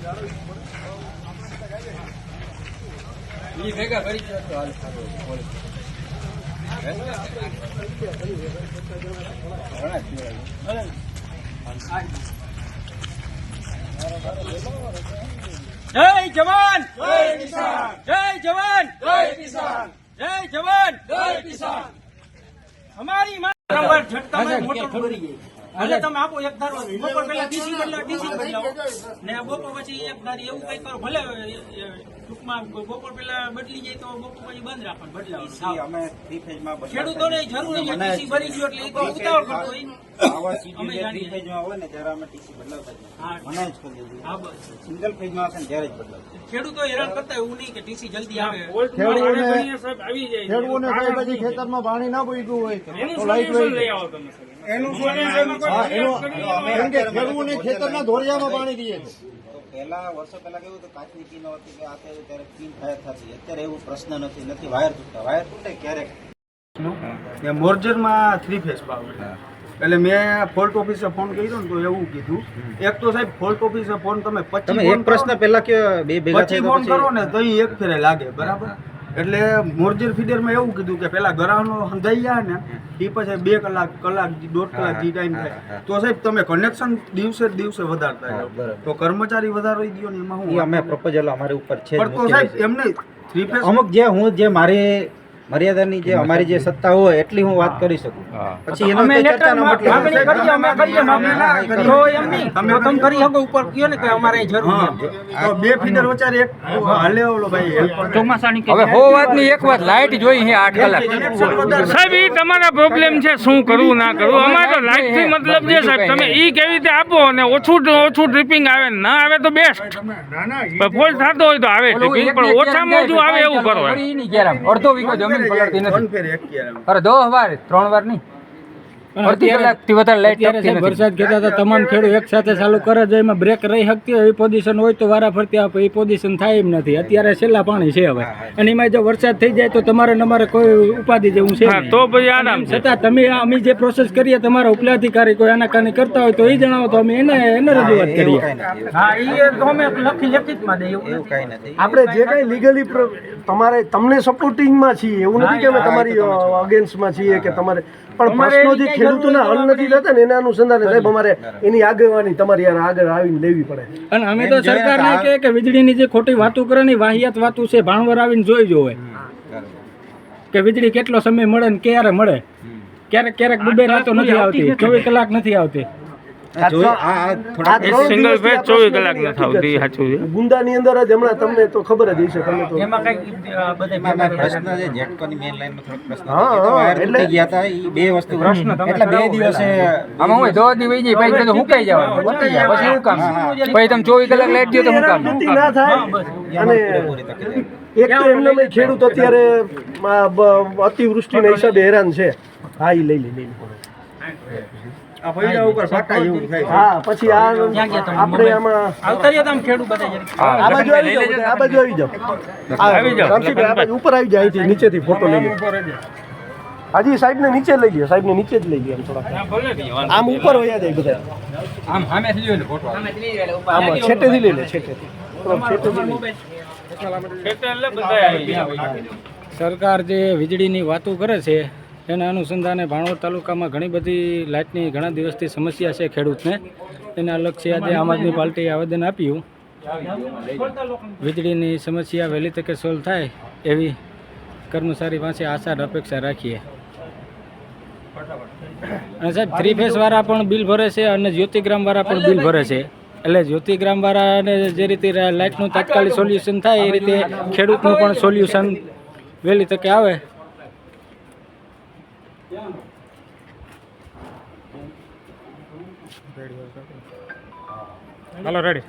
જય જવાન જય કિસાન, જય જવાન જય કિસાન, જય જવાન જય કિસાન। અમારી નંબર ઝટકામાં મોટર ભરી ગઈ। ભલે તમે આપો એક ધારો બપોર પહેલા ડીસી બદલાવો ને બપોર પછી એક ધારી એવું કઈ કરો, ભલે ટૂંકમાં બપોર પહેલા બદલી જાય તો બપોર પછી બંધ રાખવાનું બદલાવ। અમે 3 ફેઝમાં ખેડૂતોને જરૂર છે ડીસી ભરી ગયો એટલે એ તો ઉતાવળ કરતો હોય। આવા સીધી 3 ફેઝમાં હોય ને ત્યારે અમે ટીસી બદલાવતા મને જ કરી દીધું। હા બસ સિંગલ ફેઝમાં હશે ને ત્યારે જ બદલાવતા। ખેડૂતો હેરાન કરતા એવું નહીં કે ટીસી જલ્દી આવે। ખેડૂતોને સાહેબ હજી ખેતરમાં પાણી ના પૂગ્યું હોય તો લાઈટ લઈ આવો તમે। એનું ખેડૂતોને ખેતરના ધોરિયામાં પાણી દઈએ છે। પહેલા વર્ષો પહેલા કેવું હતું, કાચની પીનો હતી કે આ ત્યારે પીન ફાયર થતી, અત્યારે એવું પ્રશ્ન નથી વાયર તૂટતા, વાયર તૂટે ક્યારેક મોર્જરમાં 3 ફેઝ પાવર। એટલે મેં ફોલ્ટ ઓફિસે ફોન કર્યો ને તો એવું કીધું, એક તો સાહેબ ફોલ્ટ ઓફિસે ફોન તમે 25 એક પ્રશ્ન પહેલા કે બે ભેગા થઈ ફોન કરો ને તો એક ફેરે લાગે બરાબર। એટલે મોર્જર ફીડરમાં એવું કીધું કે પેલા ગરાહનો હંધાઈ જાય ને એ પછી 2 કલાક 1.5 કલાક જે ટાઈમ થાય તો સાહેબ તમે કનેક્શન દિવસે વધારતા જાઓ તો કર્મચારી વધારી દો ને એમાં હું અમે પ્રપોઝલ અમારી ઉપર છે પણ તો સાહેબ એમને 3 ફેઝ અમુક જે મારી મર્યાદાની જે અમારી જે સત્તા હોય એટલી હું વાત કરી શકું, પછી એનો ચર્ચાનો મતલબ તો એમ નહીં તમે કરી શકો ઉપર કયો ને કે અમારે જરૂર છે તો 2 ફીડર વચારે એક હાલે ઓલો ભાઈ ચોમાસાની હવે હો વાતની એક વાત લાઈટ જોઈ છે 8 કલાક સાહેબ ઈ તમારા પ્રોબ્લેમ છે, શું કરવું ના કરવું। અમારે તો લાઈટ થી મતલબ છે સાહેબ, તમે ઈ કેવી રીતે આપો અને ઓછું ડ્રીપિંગ આવે ના આવે તો બેસ્ટ, ફોલ્ટ થતો હોય તો આવે ડ્રીપિંગ, પણ ઓછામાં ઓછું આવે એવું કરો। અડધો વીઘો જમીન પલળતી નથી। અરે 2 વાર 3 વાર નહીં, અડધી કલાકથી વધારે લાઈટ આપતી નથી। વરસાદ કહેતા હતા તમામ ખેડૂત એક સાથે ચાલુ કરે જો એમાં બ્રેક રહી શકતી હોય એ પોઝિશન હોય તો વારા ફરતી આપે, એ પોઝિશન થાય એમ નથી। અત્યારે છેલ્લા પાણી છે હવે, અને એમાં જો વરસાદ થઈ જાય તો તમારે અમારે કોઈ ઉપાધિ જેવું છે તો પછી આરામ છે। છતાં તમે અમે જે પ્રોસેસ કરીએ તમારા ઉપલા અધિકારી કોઈ આનાકાની કરતા હોય તો એ જણાવો તો અમે એને રજૂઆત કરીએ। હા એ તો અમે લખિતમાં દઈએ, એવું કઈ નથી। આપણે જે કઈ લીગલી તમારે તમને સપોર્ટિંગમાં છીએ એવું નથી કે અમે તમારી અગેન્સ્ટમાં છીએ કે તમારે, પણ પ્રશ્નો જે ખેડૂતોના હલ નથી થતા ને એના અનુસંધાને સાહેબ અમારે એની આગેવાની તમારી યાર આગળ આવીને લેવી પડે। અને અમે તો સરકારને કહે કે વીજળીની જે ખોટી વાતો કરે ને વાહિયાત વાતો છે ભાણવર આવીને જોઈ જોવે કે વીજળી કેટલો સમય મળે ને ક્યારે મળે, ક્યારેક 2 રાતો નથી આવતી, 24 કલાક નથી આવતી। સિંગલ ફેઝ 24 કલાક ન થાવતી, સાચું છે। ગુંદાની અંદર જ હમણાં તમને તો ખબર જ હશે, તમે તો એમાં કઈ બધા પ્રશ્ન છે જેટકોની મેઇન લાઈનમાં થોડો પ્રશ્ન વાયર તૂટી ગયા હતા, એ 2 વસ્તુ પ્રશ્ન એટલે 2 દિવસે આમાં હું 2 દી વહી જાય પછી તો હુકાઈ જવાનું, ઉતરી જાય પછી શું કામ, પછી તમે 24 કલાક લાઈટ દો તો શું કામ ના થાય। અને એક તો એમને ખેડૂત અત્યારે અતિવૃષ્ટિના હિસાબે હેરાન છે। હા એ લઈ લે આ પૈડા ઉપર પાટા જેવું થાય। હા પછી આ આપણે આમાં આવતારિયા તમે ખેડૂત બધા આ બાજુ આવી જાવ, આ બાજુ આવી જાવ, રામસિંહભાઈ આ બાજુ ઉપર આવી જાય, અહીંથી નીચેથી ફોટો લઈ લે। હાજી સાહેબને નીચે લઈ લ્યો, સાહેબને નીચે જ લઈ લ્યો, આમ થોડા આમ ઉપર વયા જાય બધા, આમ સામેથી લ્યો ફોટો, આમ છેટેથી લઈ લે, છેટેથી સરકાર જે વીજળીની વાતો કરે છે એના અનુસંધાને ભાણવડ તાલુકામાં ઘણી બધી લાઇટની ઘણા દિવસથી સમસ્યા છે ખેડૂતને, એના લક્ષ્ય આજે આમ આદમી પાર્ટીએ આવેદન આપ્યું, વીજળીની સમસ્યા વહેલી તકે સોલ્વ થાય એવી કર્મચારી પાસે આશા અપેક્ષા રાખીએ। અને સાહેબ 3 ફેઝ વાળા પણ બિલ ભરે છે અને જ્યોતિગ્રામ વાળા પણ બિલ ભરે છે, એટલે જ્યોતિગ્રામ વાળાને જે રીતે લાઇટનું તાત્કાલિક સોલ્યુશન થાય એ રીતે ખેડૂતનું પણ સોલ્યુશન વહેલી તકે આવે। હાલો રેડી।